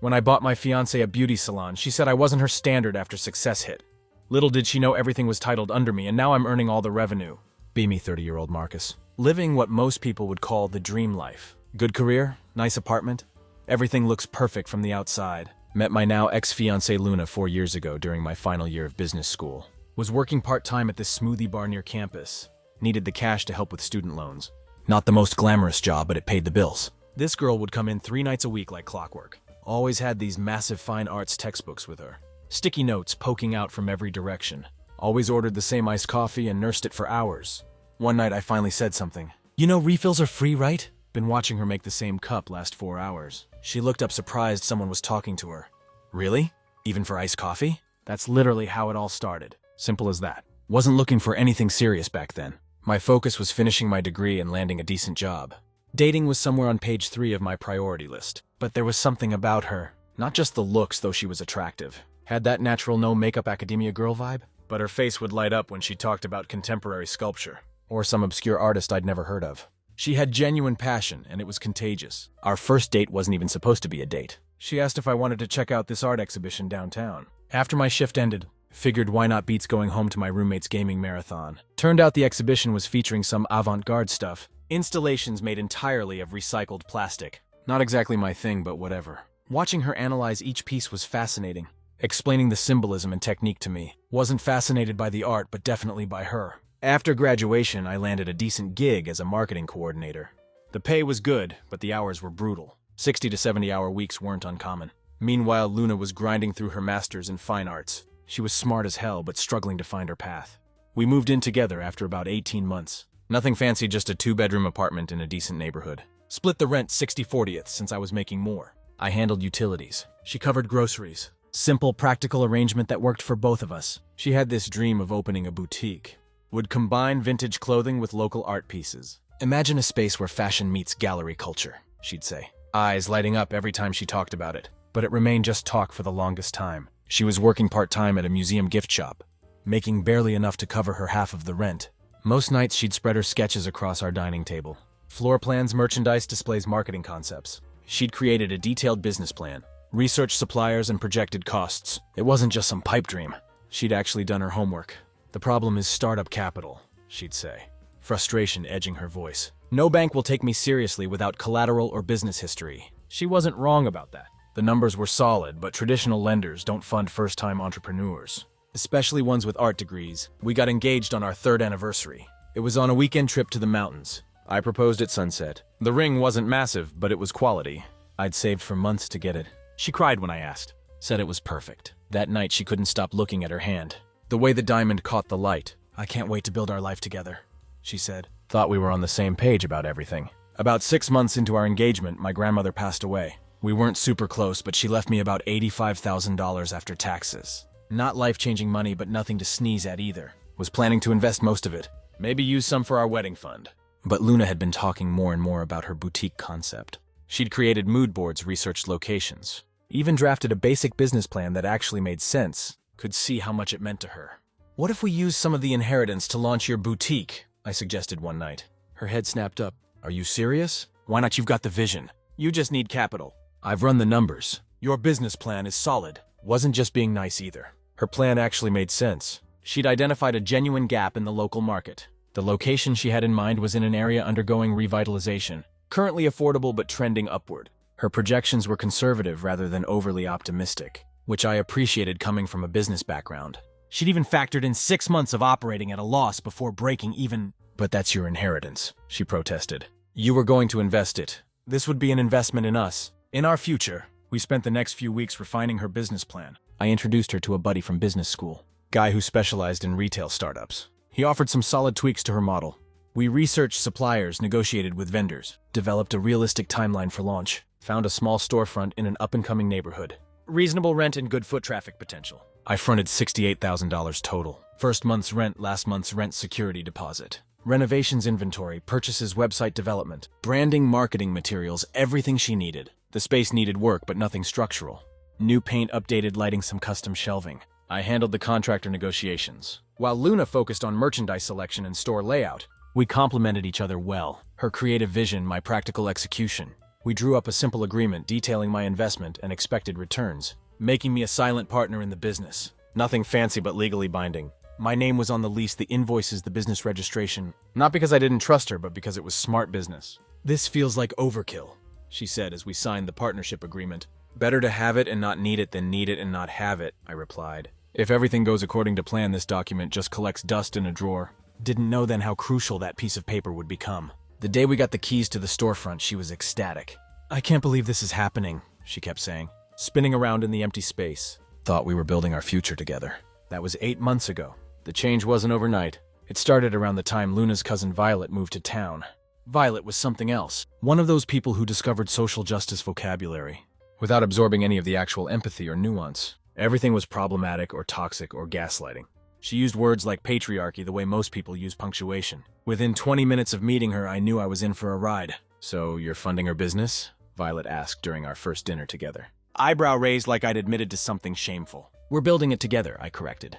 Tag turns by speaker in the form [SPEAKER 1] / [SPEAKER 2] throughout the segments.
[SPEAKER 1] When I bought my fiancée a beauty salon, she said I wasn't her standard after success hit. Little did she know everything was titled under me, and now I'm earning all the revenue. Be me, 30-year-old Marcus. Living what most people would call the dream life. Good career, nice apartment. Everything looks perfect from the outside. Met my now ex-fiancée Luna 4 years ago during my final year of business school. Was working part-time at this smoothie bar near campus. Needed the cash to help with student loans. Not the most glamorous job, but it paid the bills. This girl would come in 3 nights a week like clockwork. Always had these massive fine arts textbooks with her. Sticky notes poking out from every direction. Always ordered the same iced coffee and nursed it for hours. One night I finally said something. You know refills are free, right? Been watching her make the same cup last 4 hours. She looked up surprised someone was talking to her. Really? Even for iced coffee? That's literally how it all started. Simple as that. Wasn't looking for anything serious back then. My focus was finishing my degree and landing a decent job. Dating was somewhere on page 3 of my priority list. But there was something about her. Not just the looks, though she was attractive. Had that natural no-makeup academia girl vibe? But her face would light up when she talked about contemporary sculpture. Or some obscure artist I'd never heard of. She had genuine passion, and it was contagious. Our first date wasn't even supposed to be a date. She asked if I wanted to check out this art exhibition downtown. After my shift ended, figured why not beats going home to my roommate's gaming marathon. Turned out the exhibition was featuring some avant-garde stuff. Installations made entirely of recycled plastic. Not exactly my thing, but whatever. Watching her analyze each piece was fascinating. Explaining the symbolism and technique to me. Wasn't fascinated by the art, but definitely by her. After graduation, I landed a decent gig as a marketing coordinator. The pay was good, but the hours were brutal. 60 to 70-hour weeks weren't uncommon. Meanwhile, Luna was grinding through her master's in fine arts. She was smart as hell, but struggling to find her path. We moved in together after about 18 months. Nothing fancy, just a 2-bedroom apartment in a decent neighborhood. Split the rent 60/40 since I was making more. I handled utilities. She covered groceries. Simple, practical arrangement that worked for both of us. She had this dream of opening a boutique. Would combine vintage clothing with local art pieces. Imagine a space where fashion meets gallery culture, she'd say. Eyes lighting up every time she talked about it. But it remained just talk for the longest time. She was working part-time at a museum gift shop, making barely enough to cover her half of the rent. Most nights she'd spread her sketches across our dining table. Floor plans, merchandise displays, marketing concepts. She'd created a detailed business plan, researched suppliers and projected costs. It wasn't just some pipe dream. She'd actually done her homework. The problem is startup capital, she'd say. Frustration edging her voice. No bank will take me seriously without collateral or business history. She wasn't wrong about that. The numbers were solid, but traditional lenders don't fund first-time entrepreneurs. Especially ones with art degrees. We got engaged on our 3rd anniversary. It was on a weekend trip to the mountains. I proposed at sunset. The ring wasn't massive, but it was quality. I'd saved for months to get it. She cried when I asked. Said it was perfect. That night she couldn't stop looking at her hand. The way the diamond caught the light. I can't wait to build our life together, she said. Thought we were on the same page about everything. About 6 months into our engagement, my grandmother passed away. We weren't super close, but she left me about $85,000 after taxes. Not life-changing money, but nothing to sneeze at either. Was planning to invest most of it. Maybe use some for our wedding fund. But Luna had been talking more and more about her boutique concept. She'd created mood boards, researched locations. Even drafted a basic business plan that actually made sense. Could see how much it meant to her. What if we use some of the inheritance to launch your boutique? I suggested one night. Her head snapped up. Are you serious? Why not? You've got the vision. You just need capital. I've run the numbers. Your business plan is solid. Wasn't just being nice either. Her plan actually made sense. She'd identified a genuine gap in the local market. The location she had in mind was in an area undergoing revitalization. Currently affordable but trending upward. Her projections were conservative rather than overly optimistic, which I appreciated coming from a business background. She'd even factored in 6 months of operating at a loss before breaking even. But that's your inheritance, she protested. You were going to invest it. This would be an investment in us, in our future. We spent the next few weeks refining her business plan. I introduced her to a buddy from business school, guy who specialized in retail startups. He offered some solid tweaks to her model. We researched suppliers, negotiated with vendors, developed a realistic timeline for launch, found a small storefront in an up-and-coming neighborhood. Reasonable rent and good foot traffic potential. I fronted $68,000 total. First month's rent, last month's rent security deposit. Renovations inventory, purchases, website development, branding, marketing materials, everything she needed. The space needed work, but nothing structural. New paint, updated lighting, some custom shelving. I handled the contractor negotiations. While Luna focused on merchandise selection and store layout, we complemented each other well. Her creative vision, my practical execution. We drew up a simple agreement detailing my investment and expected returns, making me a silent partner in the business. Nothing fancy but legally binding. My name was on the lease, the invoices, the business registration. Not because I didn't trust her, but because it was smart business. "This feels like overkill," she said as we signed the partnership agreement. "Better to have it and not need it than need it and not have it," I replied. "If everything goes according to plan, this document just collects dust in a drawer." Didn't know then how crucial that piece of paper would become. The day we got the keys to the storefront, she was ecstatic. "I can't believe this is happening," she kept saying, spinning around in the empty space. Thought we were building our future together. That was 8 months ago. The change wasn't overnight. It started around the time Luna's cousin Violet moved to town. Violet was something else. One of those people who discovered social justice vocabulary, without absorbing any of the actual empathy or nuance. Everything was problematic or toxic or gaslighting. She used words like patriarchy the way most people use punctuation. Within 20 minutes of meeting her, I knew I was in for a ride. "So you're funding her business?" Violet asked during our first dinner together. Eyebrow raised like I'd admitted to something shameful. "We're building it together," I corrected.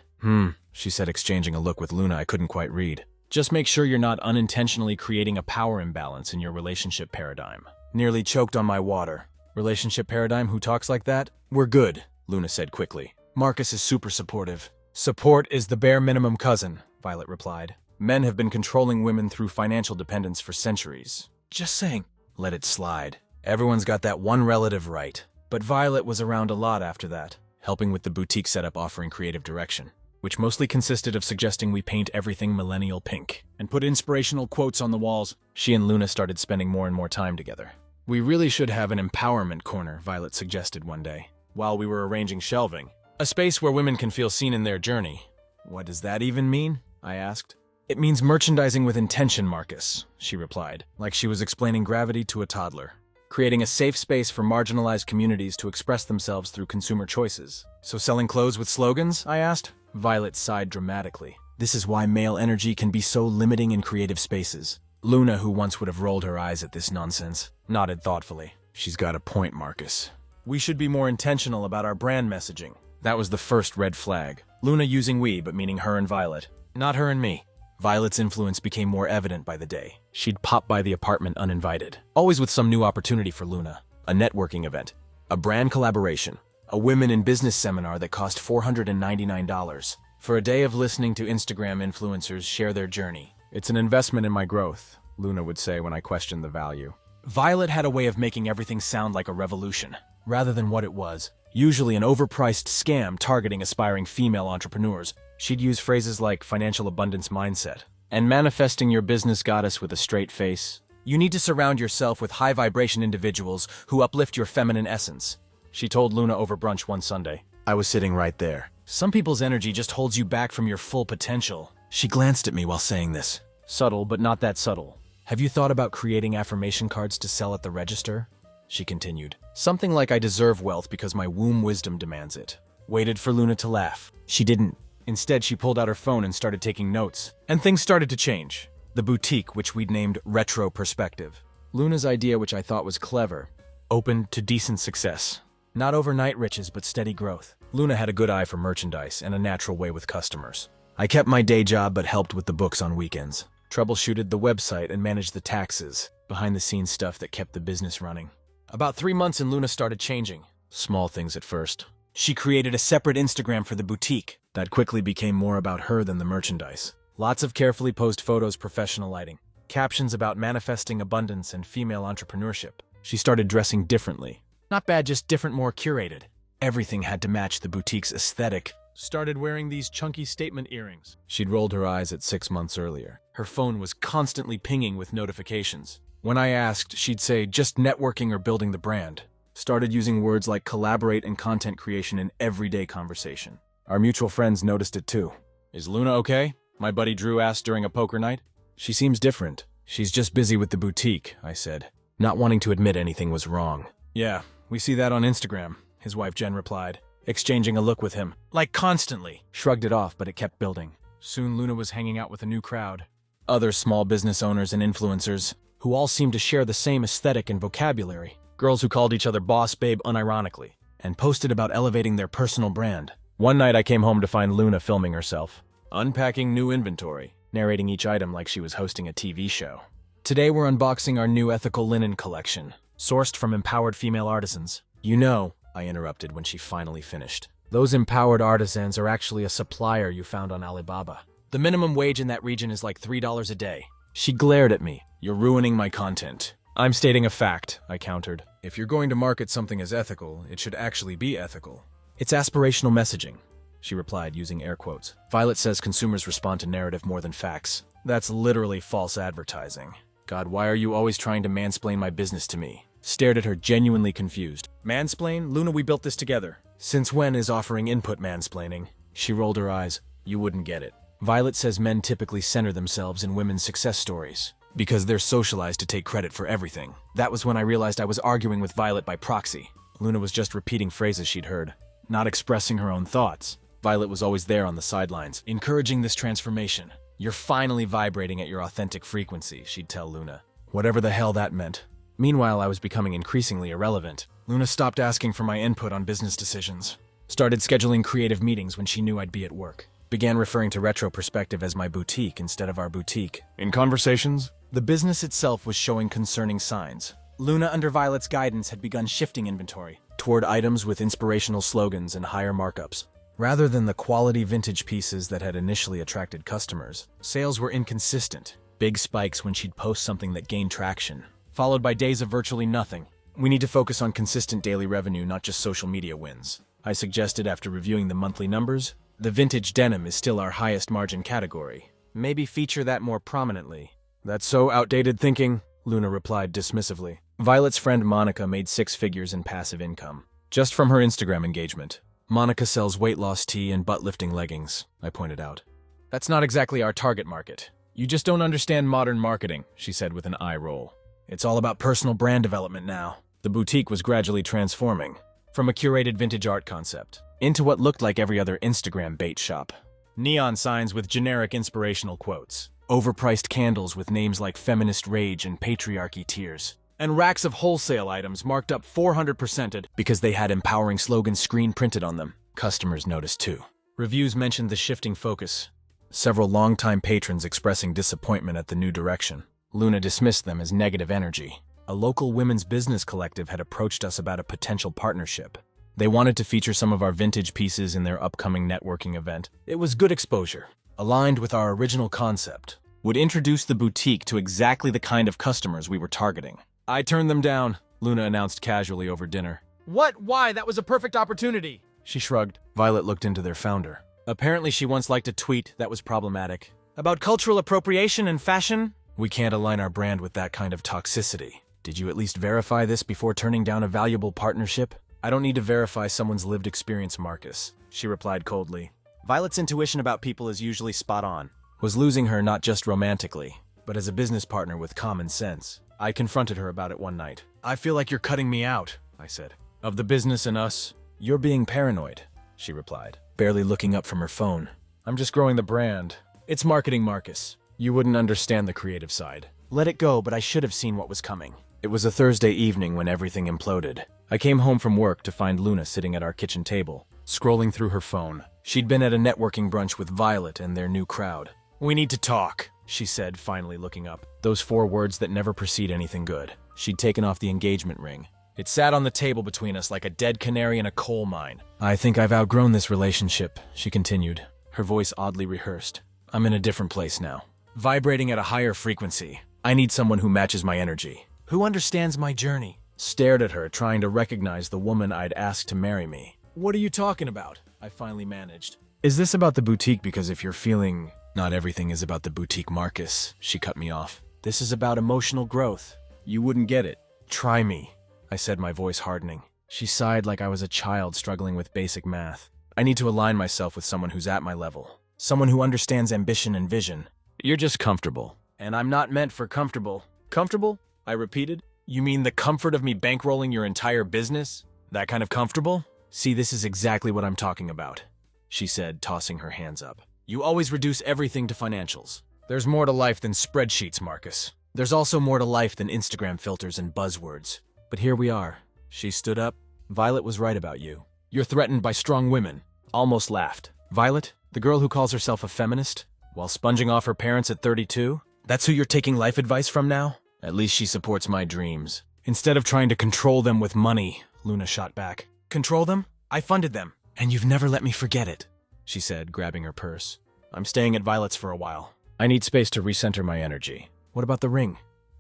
[SPEAKER 1] She said, exchanging a look with Luna I couldn't quite read. "Just make sure you're not unintentionally creating a power imbalance in your relationship paradigm." Nearly choked on my water. "Relationship paradigm? Who talks like that?" "We're good," Luna said quickly. "Marcus is super supportive." "Support is the bare minimum, cousin," Violet replied. "Men have been controlling women through financial dependence for centuries." "Just saying." "Let it slide. Everyone's got that one relative right." But Violet was around a lot after that, helping with the boutique setup, offering creative direction, which mostly consisted of suggesting we paint everything millennial pink and put inspirational quotes on the walls. She and Luna started spending more and more time together. "We really should have an empowerment corner," Violet suggested one day, while we were arranging shelving. "A space where women can feel seen in their journey." "What does that even mean?" I asked. "It means merchandising with intention, Marcus," she replied, like she was explaining gravity to a toddler. "Creating a safe space for marginalized communities to express themselves through consumer choices." "So selling clothes with slogans?" I asked. Violet sighed dramatically. "This is why male energy can be so limiting in creative spaces." Luna, who once would have rolled her eyes at this nonsense, nodded thoughtfully. "She's got a point, Marcus. We should be more intentional about our brand messaging." That was the first red flag. Luna using we, but meaning her and Violet, not her and me. Violet's influence became more evident by the day. She'd pop by the apartment uninvited, always with some new opportunity for Luna. A networking event, a brand collaboration, a women in business seminar that cost $499 for a day of listening to Instagram influencers share their journey. "It's an investment in my growth," Luna would say when I questioned the value. Violet had a way of making everything sound like a revolution, rather than what it was. Usually an overpriced scam targeting aspiring female entrepreneurs. She'd use phrases like financial abundance mindset and manifesting your business goddess with a straight face. "You need to surround yourself with high-vibration individuals who uplift your feminine essence," she told Luna over brunch one Sunday. I was sitting right there. "Some people's energy just holds you back from your full potential." She glanced at me while saying this. Subtle, but not that subtle. "Have you thought about creating affirmation cards to sell at the register?" She continued. "Something like I deserve wealth because my womb wisdom demands it." Waited for Luna to laugh. She didn't. Instead, she pulled out her phone and started taking notes. And things started to change. The boutique, which we'd named Retro Perspective. Luna's idea, which I thought was clever, opened to decent success. Not overnight riches, but steady growth. Luna had a good eye for merchandise and a natural way with customers. I kept my day job but helped with the books on weekends. Troubleshooted the website and managed the taxes, behind-the-scenes stuff that kept the business running. About 3 months and Luna started changing. Small things at first. She created a separate Instagram for the boutique. That quickly became more about her than the merchandise. Lots of carefully posed photos, professional lighting. Captions about manifesting abundance and female entrepreneurship. She started dressing differently. Not bad, just different, more curated. Everything had to match the boutique's aesthetic. Started wearing these chunky statement earrings. She'd rolled her eyes at 6 months earlier. Her phone was constantly pinging with notifications. When I asked, she'd say, "Just networking or building the brand." Started using words like collaborate and content creation in everyday conversation. Our mutual friends noticed it too. "Is Luna okay?" my buddy Drew asked during a poker night. "She seems different. She's just busy with the boutique," I said, not wanting to admit anything was wrong. "Yeah, we see that on Instagram," his wife Jen replied, exchanging a look with him. "Like constantly." Shrugged it off, but it kept building. Soon Luna was hanging out with a new crowd. Other small business owners and influencers, who all seemed to share the same aesthetic and vocabulary. Girls who called each other boss babe unironically, and posted about elevating their personal brand. One night I came home to find Luna filming herself, unpacking new inventory, narrating each item like she was hosting a TV show. "Today we're unboxing our new ethical linen collection," sourced from empowered female artisans. You know, I interrupted when she finally finished. Those empowered artisans are actually a supplier you found on Alibaba. The minimum wage in that region is like $3 a day. She glared at me. You're ruining my content. I'm stating a fact, I countered. If you're going to market something as ethical, it should actually be ethical. It's aspirational messaging, she replied using air quotes. Violet says consumers respond to narrative more than facts. That's literally false advertising. God, why are you always trying to mansplain my business to me? Stared at her, genuinely confused. Mansplain? Luna, we built this together. Since when is offering input mansplaining? She rolled her eyes. You wouldn't get it. Violet says men typically center themselves in women's success stories because they're socialized to take credit for everything. That was when I realized I was arguing with Violet by proxy. Luna was just repeating phrases she'd heard, not expressing her own thoughts. Violet was always there on the sidelines, encouraging this transformation. You're finally vibrating at your authentic frequency, she'd tell Luna. Whatever the hell that meant. Meanwhile, I was becoming increasingly irrelevant. Luna stopped asking for my input on business decisions. Started scheduling creative meetings when she knew I'd be at work. Began referring to Retro Perspective as my boutique instead of our boutique. In conversations, the business itself was showing concerning signs. Luna, under Violet's guidance, had begun shifting inventory toward items with inspirational slogans and higher markups. Rather than the quality vintage pieces that had initially attracted customers, sales were inconsistent. Big spikes when she'd post something that gained traction, followed by days of virtually nothing. We need to focus on consistent daily revenue, not just social media wins. I suggested after reviewing the monthly numbers. The vintage denim is still our highest margin category. Maybe feature that more prominently. That's so outdated thinking, Luna replied dismissively. Violet's friend Monica made 6 figures in passive income, just from her Instagram engagement. Monica sells weight loss tea and butt-lifting leggings, I pointed out. That's not exactly our target market. You just don't understand modern marketing, she said with an eye roll. It's all about personal brand development now. The boutique was gradually transforming, from a curated vintage art concept into what looked like every other Instagram bait shop. Neon signs with generic inspirational quotes, overpriced candles with names like Feminist Rage and Patriarchy Tears, and racks of wholesale items marked up 400%ed because they had empowering slogans screen printed on them. Customers noticed too. Reviews mentioned the shifting focus, several longtime patrons expressing disappointment at the new direction. Luna dismissed them as negative energy. A local women's business collective had approached us about a potential partnership. They wanted to feature some of our vintage pieces in their upcoming networking event. It was good exposure, aligned with our original concept, would introduce the boutique to exactly the kind of customers we were targeting. I turned them down, Luna announced casually over dinner. What? Why? That was a perfect opportunity. She shrugged. Violet looked into their founder. Apparently she once liked a tweet that was problematic. About cultural appropriation and fashion? We can't align our brand with that kind of toxicity. Did you at least verify this before turning down a valuable partnership? I don't need to verify someone's lived experience, Marcus, she replied coldly. Violet's intuition about people is usually spot on. Was losing her not just romantically, but as a business partner with common sense. I confronted her about it one night. I feel like you're cutting me out, I said. Of the business and us? You're being paranoid, she replied, barely looking up from her phone. I'm just growing the brand. It's marketing, Marcus. You wouldn't understand the creative side. Let it go, but I should have seen what was coming. It was a Thursday evening when everything imploded. I came home from work to find Luna sitting at our kitchen table, scrolling through her phone. She'd been at a networking brunch with Violet and their new crowd. We need to talk, she said, finally looking up. Those 4 words that never precede anything good. She'd taken off the engagement ring. It sat on the table between us like a dead canary in a coal mine. I think I've outgrown this relationship, she continued, her voice oddly rehearsed. I'm in a different place now, vibrating at a higher frequency. I need someone who matches my energy, who understands my journey. Stared at her, trying to recognize the woman I'd asked to marry me. What are you talking about? I finally managed. Is this about the boutique? Because if you're feeling, not everything is about the boutique, Marcus, she cut me off. This is about emotional growth. You wouldn't get it. Try me, I said, my voice hardening. She sighed like I was a child struggling with basic math. I need to align myself with someone who's at my level. Someone who understands ambition and vision. You're just comfortable. And I'm not meant for comfortable. Comfortable? I repeated. You mean the comfort of me bankrolling your entire business? That kind of comfortable? See, this is exactly what I'm talking about, she said, tossing her hands up. You always reduce everything to financials. There's more to life than spreadsheets, Marcus. There's also more to life than Instagram filters and buzzwords. But here we are. She stood up. Violet was right about you. You're threatened by strong women. Almost laughed. Violet, the girl who calls herself a feminist, while sponging off her parents at 32? That's who you're taking life advice from now? At least she supports my dreams. Instead of trying to control them with money, Luna shot back. Control them? I funded them. And you've never let me forget it, she said, grabbing her purse. I'm staying at Violet's for a while. I need space to recenter my energy. What about the ring?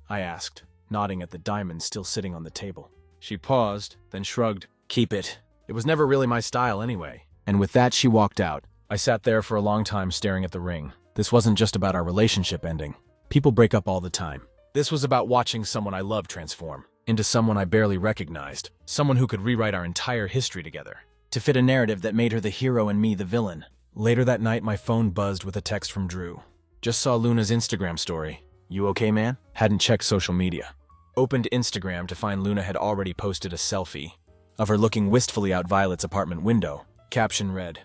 [SPEAKER 1] I asked, nodding at the diamond still sitting on the table. She paused, then shrugged. Keep it. It was never really my style anyway. And with that, she walked out. I sat there for a long time staring at the ring. This wasn't just about our relationship ending. People break up all the time. This was about watching someone I loved transform into someone I barely recognized, someone who could rewrite our entire history together, to fit a narrative that made her the hero and me the villain. Later that night, my phone buzzed with a text from Drew. Just saw Luna's Instagram story. You okay, man? Hadn't checked social media. Opened Instagram to find Luna had already posted a selfie of her looking wistfully out Violet's apartment window. Caption read,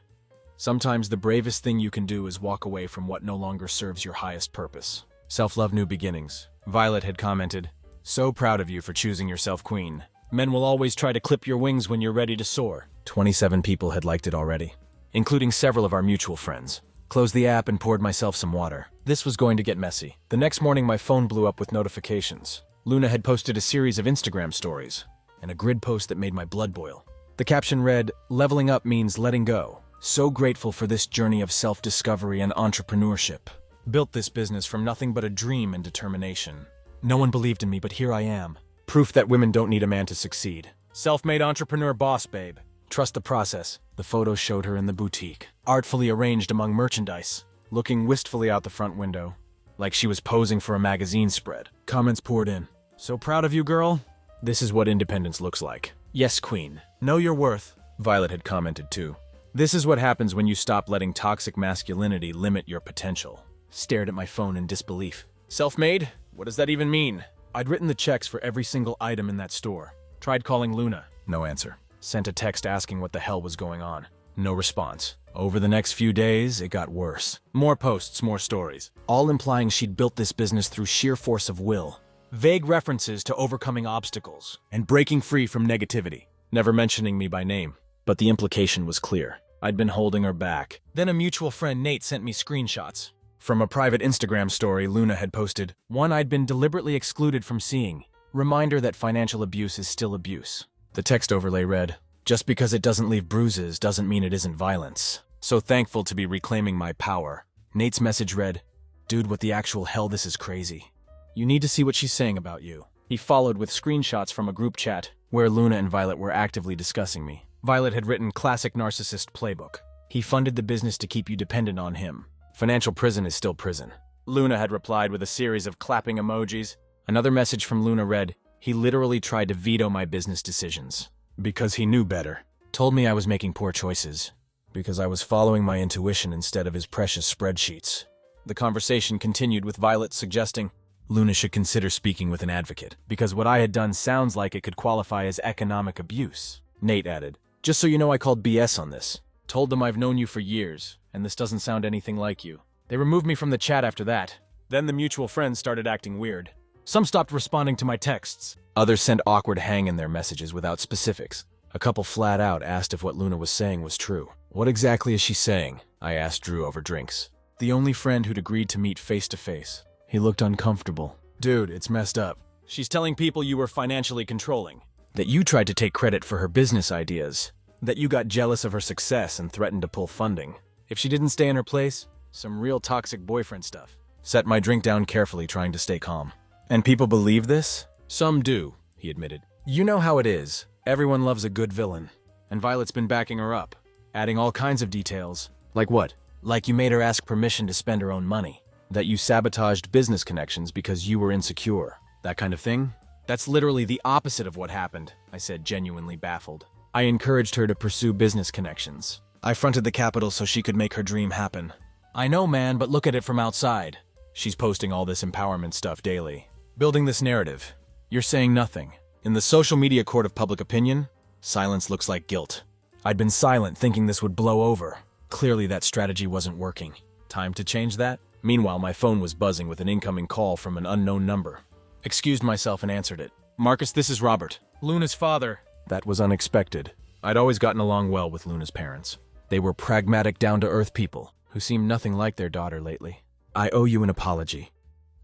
[SPEAKER 1] "Sometimes the bravest thing you can do is walk away from what no longer serves your highest purpose. Self-love, new beginnings." Violet had commented, "So proud of you for choosing yourself queen. Men will always try to clip your wings when you're ready to soar." 27 people had liked it already, including several of our mutual friends. Closed the app and poured myself some water. This was going to get messy. The next morning, my phone blew up with notifications. Luna had posted a series of Instagram stories and a grid post that made my blood boil. The caption read, "Leveling up means letting go. So grateful for this journey of self-discovery and entrepreneurship. Built this business from nothing but a dream and determination. No one believed in me, but here I am. Proof that women don't need a man to succeed. Self-made entrepreneur boss, babe. Trust the process." The photo showed her in the boutique, artfully arranged among merchandise, looking wistfully out the front window, like she was posing for a magazine spread. Comments poured in. "So proud of you, girl. This is what independence looks like. Yes, queen. Know your worth." Violet had commented too. "This is what happens when you stop letting toxic masculinity limit your potential." Stared at my phone in disbelief. Self-made? What does that even mean? I'd written the checks for every single item in that store. Tried calling Luna. No answer. Sent a text asking what the hell was going on. No response. Over the next few days, it got worse. More posts, more stories, all implying she'd built this business through sheer force of will. Vague references to overcoming obstacles and breaking free from negativity, never mentioning me by name. But the implication was clear. I'd been holding her back. Then a mutual friend, Nate, sent me screenshots. From a private Instagram story Luna had posted, one I'd been deliberately excluded from seeing. Reminder that financial abuse is still abuse. The text overlay read, "Just because it doesn't leave bruises doesn't mean it isn't violence. So thankful to be reclaiming my power." Nate's message read, "Dude, what the actual hell, this is crazy. You need to see what she's saying about you." He followed with screenshots from a group chat where Luna and Violet were actively discussing me. Violet had written classic narcissist playbook. He funded the business to keep you dependent on him. Financial prison is still prison. Luna had replied with a series of clapping emojis. Another message from Luna read, "He literally tried to veto my business decisions because he knew better. Told me I was making poor choices because I was following my intuition instead of his precious spreadsheets." The conversation continued with Violet suggesting Luna should consider speaking with an advocate because what I had done sounds like it could qualify as economic abuse. Nate added, "Just so you know, I called BS on this. Told them I've known you for years, and this doesn't sound anything like you." They removed me from the chat after that. Then the mutual friends started acting weird. Some stopped responding to my texts. Others sent awkward hang in their messages without specifics. A couple flat out asked if what Luna was saying was true. "What exactly is she saying?" I asked Drew over drinks. The only friend who'd agreed to meet face to face. He looked uncomfortable. "Dude, it's messed up. She's telling people you were financially controlling. That you tried to take credit for her business ideas. That you got jealous of her success and threatened to pull funding. If she didn't stay in her place, some real toxic boyfriend stuff." Set my drink down carefully, trying to stay calm. "And people believe this?" "Some do," he admitted. "You know how it is. Everyone loves a good villain. And Violet's been backing her up, adding all kinds of details." "Like what?" "Like you made her ask permission to spend her own money. That you sabotaged business connections because you were insecure. That kind of thing?" "That's literally the opposite of what happened," I said, genuinely baffled. "I encouraged her to pursue business connections. I fronted the capital so she could make her dream happen." "I know, man, but look at it from outside. She's posting all this empowerment stuff daily. Building this narrative. You're saying nothing. In the social media court of public opinion, silence looks like guilt. I'd been silent, thinking this would blow over. Clearly that strategy wasn't working. Time to change that?" Meanwhile, my phone was buzzing with an incoming call from an unknown number. Excused myself and answered it. "Marcus, this is Robert. Luna's father." That was unexpected. I'd always gotten along well with Luna's parents. They were pragmatic, down-to-earth people who seemed nothing like their daughter lately. "I owe you an apology."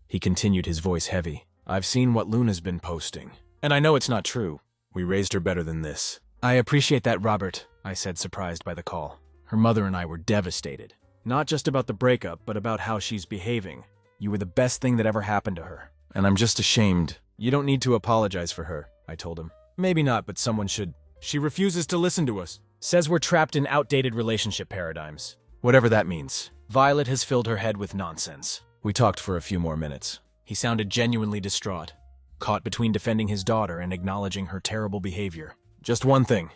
[SPEAKER 1] He continued, his voice heavy. "I've seen what Luna's been posting. And I know it's not true. We raised her better than this. I appreciate that, Robert, I said, surprised by the call. Her mother and I were devastated. Not just about the breakup, but about how she's behaving. You were the best thing that ever happened to her. And I'm just ashamed. You don't need to apologize for her, I told him. Maybe not, but someone should. She refuses to listen to us. Says we're trapped in outdated relationship paradigms. Whatever that means. Violet has filled her head with nonsense. We talked for a few more minutes. He sounded genuinely distraught, caught between defending his daughter and acknowledging her terrible behavior. Just one thing,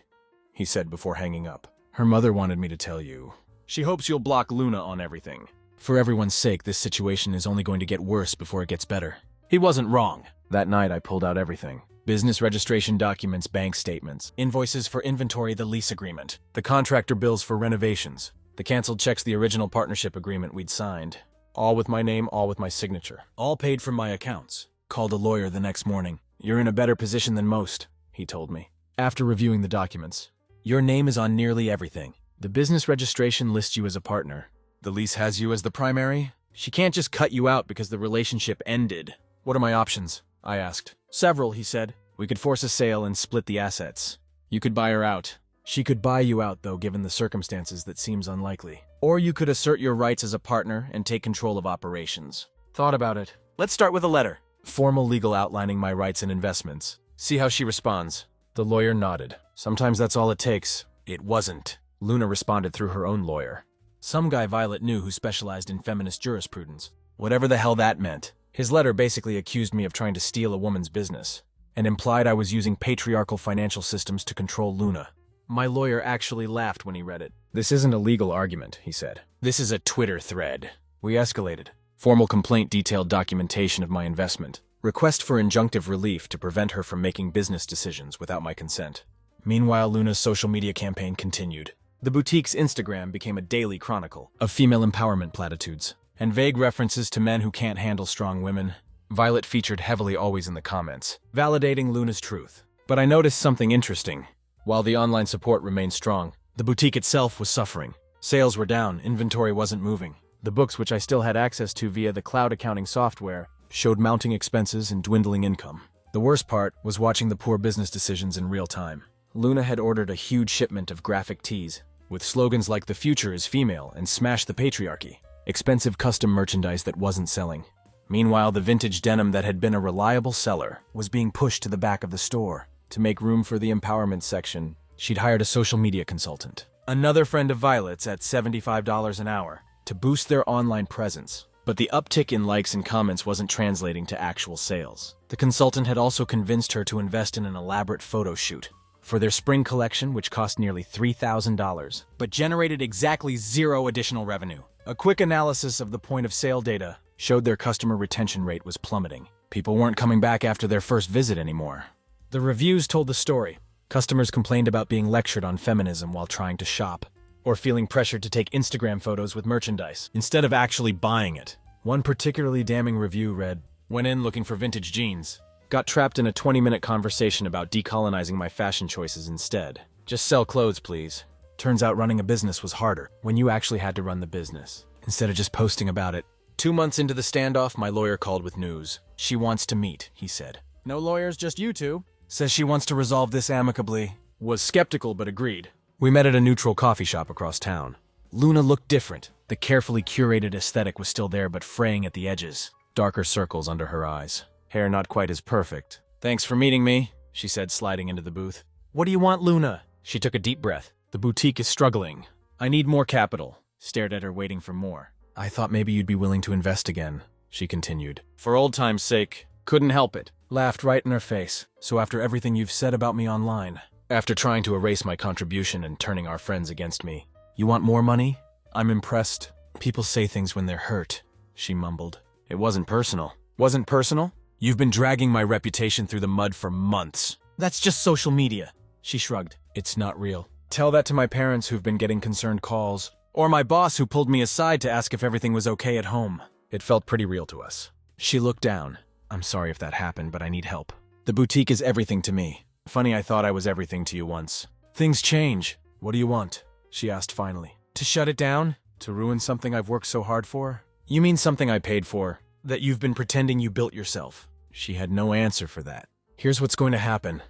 [SPEAKER 1] he said before hanging up. Her mother wanted me to tell you. She hopes you'll block Luna on everything. For everyone's sake, this situation is only going to get worse before it gets better. He wasn't wrong. That night, I pulled out everything. Business registration documents, bank statements, invoices for inventory, the lease agreement, the contractor bills for renovations, the canceled checks, the original partnership agreement we'd signed. All with my name, all with my signature. All paid from my accounts. Called a lawyer the next morning. You're in a better position than most, he told me. After reviewing the documents, your name is on nearly everything. The business registration lists you as a partner. The lease has you as the primary. She can't just cut you out because the relationship ended. What are my options? I asked. Several, he said. We could force a sale and split the assets. You could buy her out. She could buy you out, though, given the circumstances, that seems unlikely. Or you could assert your rights as a partner and take control of operations. Thought about it. Let's start with a letter. Formal legal outlining my rights and investments. See how she responds. The lawyer nodded. Sometimes that's all it takes. It wasn't. Luna responded through her own lawyer. Some guy Violet knew who specialized in feminist jurisprudence. Whatever the hell that meant. His letter basically accused me of trying to steal a woman's business, and implied I was using patriarchal financial systems to control Luna. My lawyer actually laughed when he read it. This isn't a legal argument, he said. This is a Twitter thread. We escalated. Formal complaint detailed documentation of my investment. Request for injunctive relief to prevent her from making business decisions without my consent. Meanwhile, Luna's social media campaign continued. The boutique's Instagram became a daily chronicle of female empowerment platitudes and vague references to men who can't handle strong women. Violet featured heavily always in the comments, validating Luna's truth. But I noticed something interesting. While the online support remained strong, the boutique itself was suffering. Sales were down, inventory wasn't moving. The books, which I still had access to via the cloud accounting software, showed mounting expenses and dwindling income. The worst part was watching the poor business decisions in real time. Luna had ordered a huge shipment of graphic tees, with slogans like "The future is female" and "Smash the patriarchy." Expensive custom merchandise that wasn't selling. Meanwhile, the vintage denim that had been a reliable seller was being pushed to the back of the store. To make room for the empowerment section, she'd hired a social media consultant, another friend of Violet's, at $75 an hour, to boost their online presence. But the uptick in likes and comments wasn't translating to actual sales. The consultant had also convinced her to invest in an elaborate photo shoot for their spring collection, which cost nearly $3,000, but generated exactly zero additional revenue. A quick analysis of the point-of-sale data showed their customer retention rate was plummeting. People weren't coming back after their first visit anymore. The reviews told the story. Customers complained about being lectured on feminism while trying to shop, or feeling pressured to take Instagram photos with merchandise, instead of actually buying it. One particularly damning review read, "Went in looking for vintage jeans. Got trapped in a 20-minute conversation about decolonizing my fashion choices instead. Just sell clothes, please. Turns out running a business was harder when you actually had to run the business, instead of just posting about it." 2 months into the standoff, my lawyer called with news. She wants to meet, he said. No lawyers, just you two. Says she wants to resolve this amicably. Was skeptical, but agreed. We met at a neutral coffee shop across town. Luna looked different. The carefully curated aesthetic was still there, but fraying at the edges. Darker circles under her eyes. Hair not quite as perfect. Thanks for meeting me, she said, sliding into the booth. What do you want, Luna? She took a deep breath. The boutique is struggling. I need more capital. Stared at her, waiting for more. I thought maybe you'd be willing to invest again, she continued. For old time's sake. Couldn't help it. Laughed right in her face. So after everything you've said about me online, after trying to erase my contribution and turning our friends against me, you want more money? I'm impressed. People say things when they're hurt, she mumbled. It wasn't personal. Wasn't personal? You've been dragging my reputation through the mud for months. That's just social media, she shrugged. It's not real. Tell that to my parents who've been getting concerned calls, or my boss who pulled me aside to ask if everything was okay at home. It felt pretty real to us. She looked down. I'm sorry if that happened, but I need help. The boutique is everything to me. Funny, I thought I was everything to you once. Things change. What do you want? She asked finally. To shut it down? To ruin something I've worked so hard for? You mean something I paid for? That you've been pretending you built yourself? She had no answer for that. Here's what's going to happen,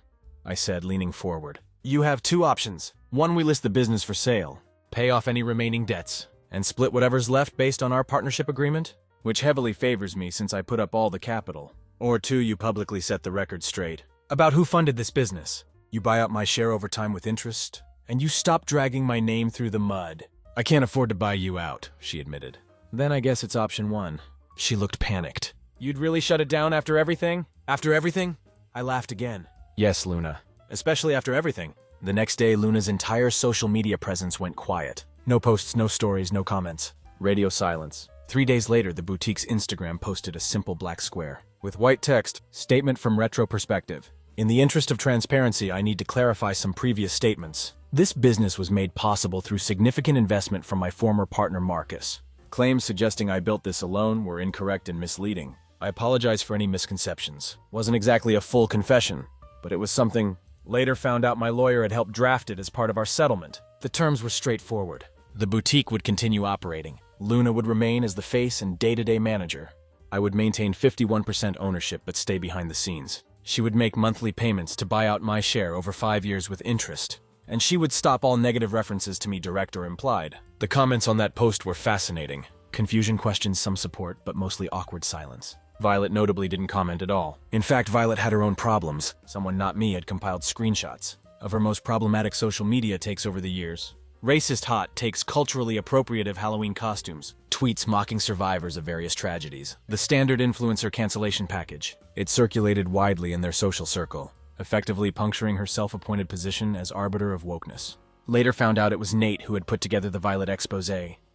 [SPEAKER 1] I said, leaning forward. You have two options. One, we list the business for sale, pay off any remaining debts, and split whatever's left based on our partnership agreement, which heavily favors me since I put up all the capital. Or two, you publicly set the record straight about who funded this business. You buy out my share over time with interest, and you stop dragging my name through the mud. I can't afford to buy you out, she admitted. Then I guess it's option one. She looked panicked. You'd really shut it down after everything? After everything? I laughed again. Yes, Luna. Especially after everything. The next day, Luna's entire social media presence went quiet. No posts, no stories, no comments. Radio silence. 3 days later, the boutique's Instagram posted a simple black square. With white text, statement from retro perspective. In the interest of transparency, I need to clarify some previous statements. This business was made possible through significant investment from my former partner Marcus. Claims suggesting I built this alone were incorrect and misleading. I apologize for any misconceptions. Wasn't exactly a full confession, but it was something. Later found out my lawyer had helped draft it as part of our settlement. The terms were straightforward. The boutique would continue operating. Luna would remain as the face and day-to-day manager. I would maintain 51% ownership but stay behind the scenes. She would make monthly payments to buy out my share over 5 years with interest. And she would stop all negative references to me, direct or implied. The comments on that post were fascinating. Confusion, questions, some support, but mostly awkward silence. Violet notably didn't comment at all. In fact, Violet had her own problems. Someone not me had compiled screenshots of her most problematic social media takes over the years. Racist hot takes culturally appropriative Halloween costumes, tweets mocking survivors of various tragedies. The standard influencer cancellation package. It circulated widely in their social circle, effectively puncturing her self-appointed position as arbiter of wokeness. Later found out it was Nate who had put together the Violet expose.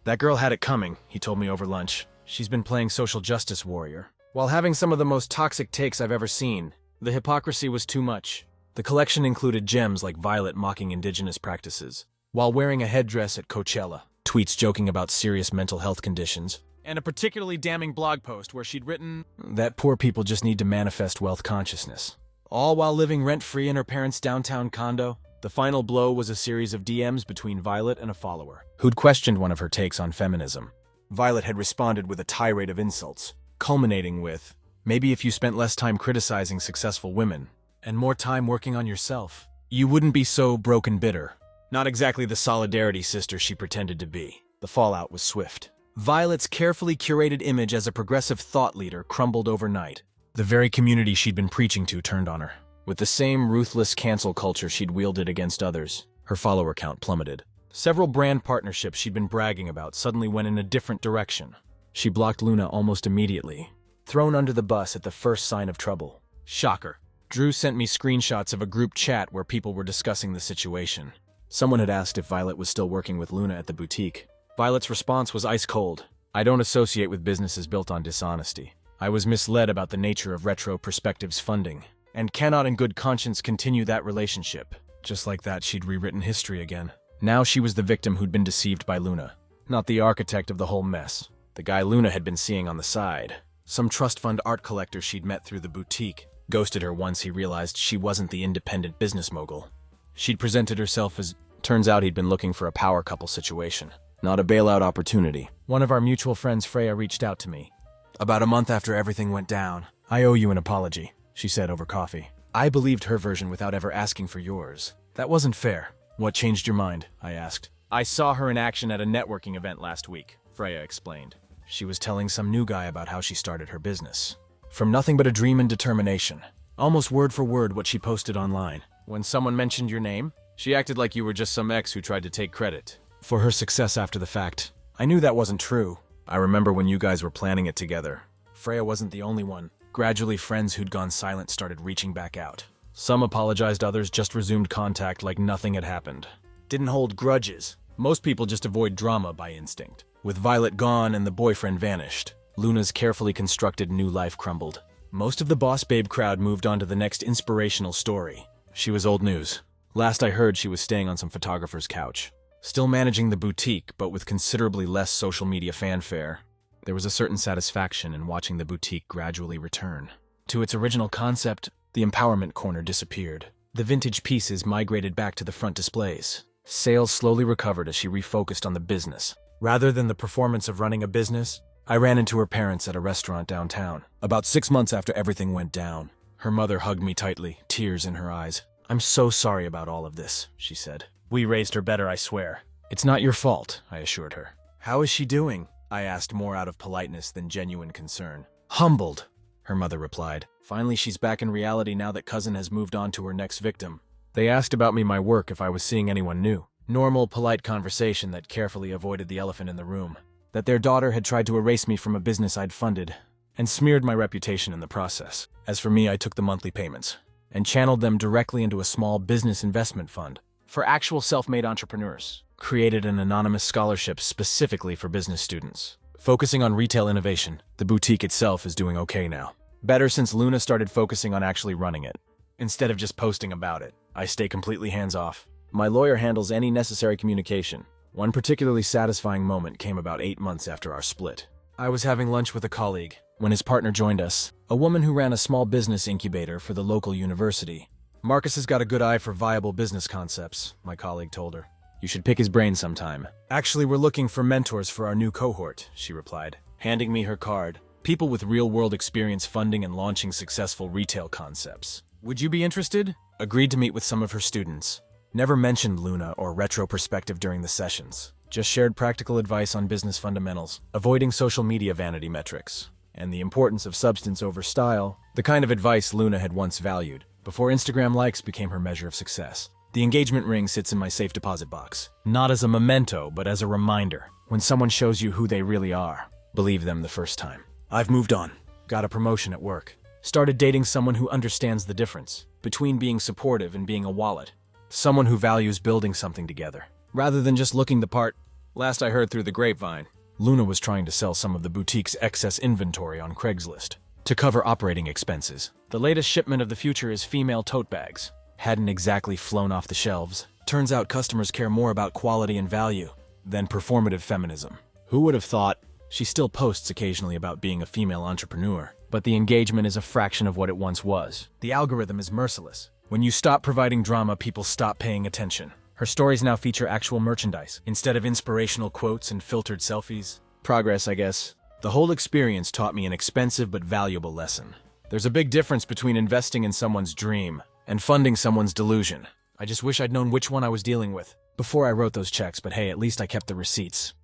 [SPEAKER 1] That girl had it coming, he told me over lunch. She's been playing social justice warrior, while having some of the most toxic takes I've ever seen. The hypocrisy was too much. The collection included gems like Violet mocking indigenous practices, while wearing a headdress at Coachella, tweets joking about serious mental health conditions, and a particularly damning blog post where she'd written that poor people just need to manifest wealth consciousness. All while living rent-free in her parents' downtown condo. The final blow was a series of DMs between Violet and a follower, who'd questioned one of her takes on feminism. Violet had responded with a tirade of insults, culminating with, maybe if you spent less time criticizing successful women, and more time working on yourself, you wouldn't be so broken bitter. Not exactly the solidarity sister she pretended to be. The fallout was swift. Violet's carefully curated image as a progressive thought leader crumbled overnight. The very community she'd been preaching to turned on her. With the same ruthless cancel culture she'd wielded against others, her follower count plummeted. Several brand partnerships she'd been bragging about suddenly went in a different direction. She blocked Luna almost immediately, thrown under the bus at the first sign of trouble. Shocker. Drew sent me screenshots of a group chat where people were discussing the situation. Someone had asked if Violet was still working with Luna at the boutique. Violet's response was ice cold. I don't associate with businesses built on dishonesty. I was misled about the nature of Retro Perspectives funding, and cannot in good conscience continue that relationship. Just like that, she'd rewritten history again. Now she was the victim who'd been deceived by Luna, not the architect of the whole mess. The guy Luna had been seeing on the side. Some trust fund art collector she'd met through the boutique ghosted her once he realized she wasn't the independent business mogul. She'd presented herself as, turns out he'd been looking for a power couple situation, not a bailout opportunity. One of our mutual friends, Freya, reached out to me. About a month after everything went down. I owe you an apology, she said over coffee. I believed her version without ever asking for yours. That wasn't fair. What changed your mind? I asked. I saw her in action at a networking event last week, Freya explained. She was telling some new guy about how she started her business. From nothing but a dream and determination. Almost word for word what she posted online. When someone mentioned your name, she acted like you were just some ex who tried to take credit for her success after the fact. I knew that wasn't true. I remember when you guys were planning it together. Freya wasn't the only one. Gradually, friends who'd gone silent started reaching back out. Some apologized, others just resumed contact like nothing had happened. Didn't hold grudges. Most people just avoid drama by instinct. With Violet gone and the boyfriend vanished, Luna's carefully constructed new life crumbled. Most of the boss babe crowd moved on to the next inspirational story. She was old news. Last I heard, she was staying on some photographer's couch. Still managing the boutique, but with considerably less social media fanfare. There was a certain satisfaction in watching the boutique gradually return. To its original concept, the empowerment corner disappeared. The vintage pieces migrated back to the front displays. Sales slowly recovered as she refocused on the business. Rather than the performance of running a business, I ran into her parents at a restaurant downtown. About 6 months after everything went down, Her mother hugged me tightly, tears in her eyes. "I'm so sorry about all of this," she said. "We raised her better, I swear." "It's not your fault," I assured her. "How is she doing?" I asked, more out of politeness than genuine concern. "Humbled," her mother replied. "Finally, she's back in reality now that cousin has moved on to her next victim." They asked about me, my work, if I was seeing anyone new. Normal, polite conversation that carefully avoided the elephant in the room. That their daughter had tried to erase me from a business I'd funded, and smeared my reputation in the process. As for me, I took the monthly payments and channeled them directly into a small business investment fund for actual self-made entrepreneurs. Created an anonymous scholarship specifically for business students. Focusing on retail innovation, the boutique itself is doing okay now. Better since Luna started focusing on actually running it, instead of just posting about it. I stay completely hands-off. My lawyer handles any necessary communication. One particularly satisfying moment came about 8 months after our split. I was having lunch with a colleague when his partner joined us, a woman who ran a small business incubator for the local university. "Marcus has got a good eye for viable business concepts," my colleague told her. "You should pick his brain sometime." "Actually, we're looking for mentors for our new cohort," she replied, handing me her card. "People with real-world experience funding and launching successful retail concepts. Would you be interested?" Agreed to meet with some of her students. Never mentioned Luna or retro perspective during the sessions. Just shared practical advice on business fundamentals, avoiding social media vanity metrics, and the importance of substance over style, the kind of advice Luna had once valued, before Instagram likes became her measure of success. The engagement ring sits in my safe deposit box, not as a memento, but as a reminder. When someone shows you who they really are, believe them the first time. I've moved on. Got a promotion at work. Started dating someone who understands the difference between being supportive and being a wallet. Someone who values building something together, rather than just looking the part. Last I heard through the grapevine, Luna was trying to sell some of the boutique's excess inventory on Craigslist to cover operating expenses. The latest shipment of the future is female tote bags. Hadn't exactly flown off the shelves. Turns out customers care more about quality and value than performative feminism. Who would have thought? She still posts occasionally about being a female entrepreneur, but the engagement is a fraction of what it once was. The algorithm is merciless. When you stop providing drama, people stop paying attention. Her stories now feature actual merchandise, instead of inspirational quotes and filtered selfies. Progress, I guess. The whole experience taught me an expensive but valuable lesson. There's a big difference between investing in someone's dream and funding someone's delusion. I just wish I'd known which one I was dealing with before I wrote those checks, but hey, at least I kept the receipts.